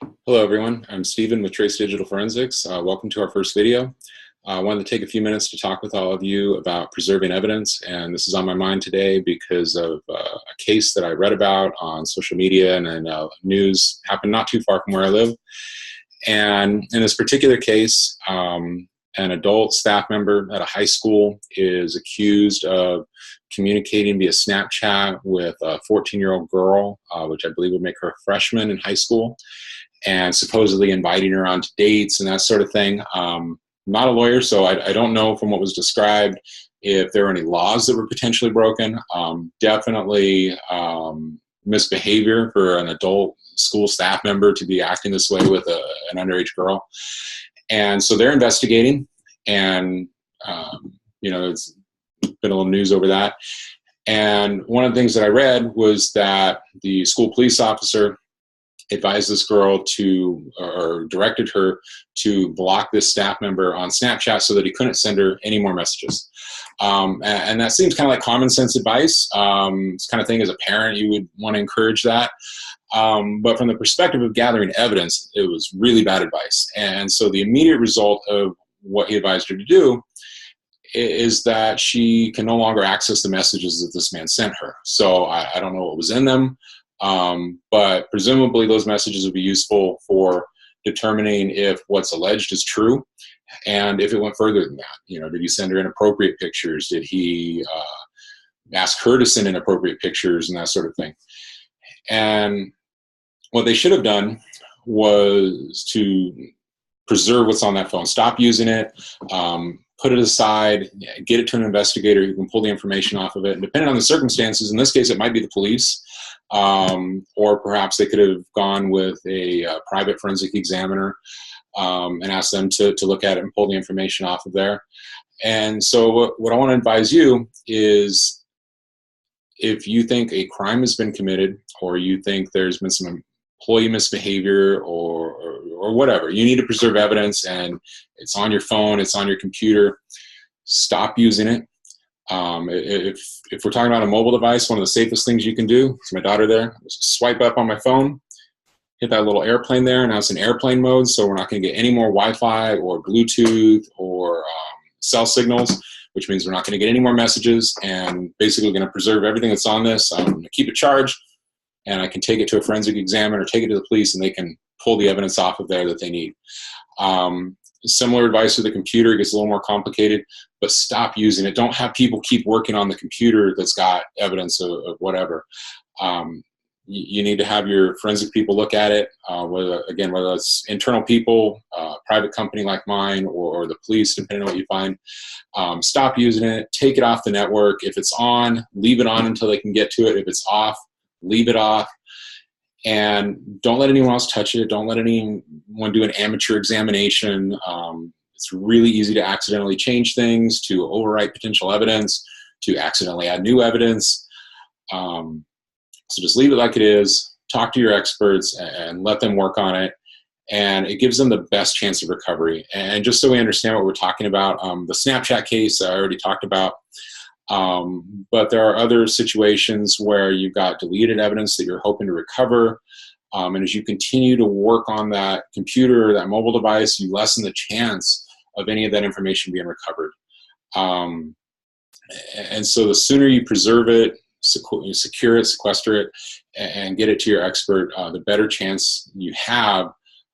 Hello everyone, I'm Stephen with Trace Digital Forensics. Welcome to our first video. I wanted to take a few minutes to talk with all of you about preserving evidence, and this is on my mind today because of a case that I read about on social media and then news happened not too far from where I live. And in this particular case, an adult staff member at a high school is accused of communicating via Snapchat with a 14-year-old girl, which I believe would make her a freshman in high school, and supposedly inviting her on to dates and that sort of thing. I'm not a lawyer, so I don't know from what was described if there were any laws that were potentially broken. Definitely misbehavior for an adult school staff member to be acting this way with an underage girl. And so they're investigating, and it's been a little news over that. And one of the things that I read was that the school police officer advised this girl to, or directed her to block this staff member on Snapchat so that he couldn't send her any more messages. And that seems kind of like common sense advice. It's kind of thing as a parent you would want to encourage that. But from the perspective of gathering evidence, it was really bad advice. And so the immediate result of what he advised her to do is that she can no longer access the messages that this man sent her. So I don't know what was in them. But presumably those messages would be useful for determining if what's alleged is true, and if it went further than that. Did he send her inappropriate pictures? Did he ask her to send inappropriate pictures and that sort of thing? And what they should have done was to preserve what's on that phone. Stop using it, put it aside, get it to an investigator who can pull the information off of it. And depending on the circumstances, in this case it might be the police, or perhaps they could have gone with a private forensic examiner and asked them to look at it and pull the information off of there. And so what I want to advise you is, if you think a crime has been committed, or you think there's been some employee misbehavior or whatever, you need to preserve evidence, and it's on your phone, it's on your computer, stop using it. If we're talking about a mobile device, one of the safest things you can do, it's my daughter there, just swipe up on my phone, hit that little airplane there, now it's in airplane mode, so we're not going to get any more Wi-Fi or Bluetooth or cell signals, which means we're not going to get any more messages, and basically going to preserve everything that's on this. I'm going to keep it charged, and I can take it to a forensic examiner, take it to the police, and they can pull the evidence off of there that they need. Similar advice with the computer. It gets a little more complicated, but stop using it. Don't have people keep working on the computer that's got evidence of whatever. You need to have your forensic people look at it, whether it's internal people, private company like mine, or the police, depending on what you find. Stop using it. Take it off the network. If it's on, leave it on until they can get to it. If it's off, leave it off. And don't let anyone else touch it. Don't let anyone do an amateur examination. It's really easy to accidentally change things, to overwrite potential evidence, to accidentally add new evidence. So just leave it like it is. Talk to your experts and let them work on it. And it gives them the best chance of recovery. And just so we understand what we're talking about, the Snapchat case I already talked about. But there are other situations where you've got deleted evidence that you're hoping to recover. And as you continue to work on that computer or that mobile device, you lessen the chance of any of that information being recovered. And so the sooner you preserve it, secure it, sequester it, and get it to your expert, the better chance you have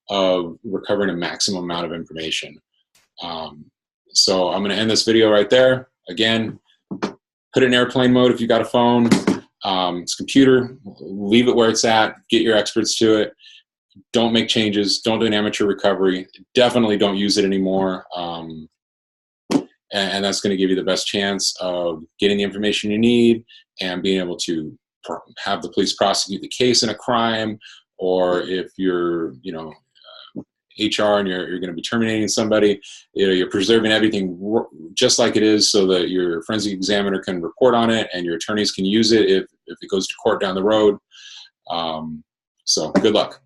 of recovering a maximum amount of information. So I'm going to end this video right there. Again, put it in airplane mode if you've got a phone. It's a computer. Leave it where it's at. Get your experts to it. Don't make changes. Don't do an amateur recovery. Definitely don't use it anymore. And that's going to give you the best chance of getting the information you need and being able to have the police prosecute the case in a crime, or if you're, HR and you're going to be terminating somebody, you're preserving everything just like it is, so that your forensic examiner can report on it and your attorneys can use it if it goes to court down the road. So good luck.